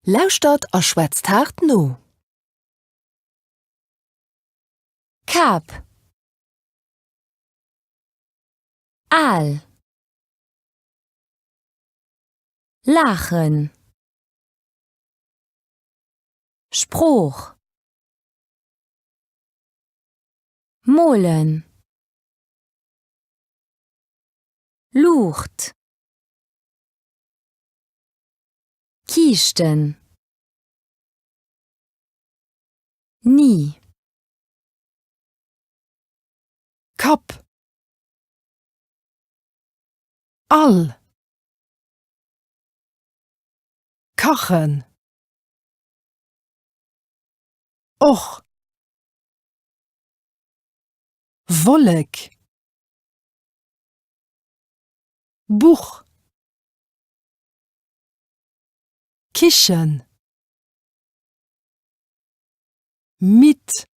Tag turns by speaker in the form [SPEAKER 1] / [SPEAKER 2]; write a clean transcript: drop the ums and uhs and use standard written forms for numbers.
[SPEAKER 1] Lauscht a schwätzt hart no.
[SPEAKER 2] Kap, Aal, Lachen, Spruch, Molen, Lucht, Kiechten, Nie,
[SPEAKER 1] Kap, all, kachen, och, Wolleg, Buch, Kichen, mit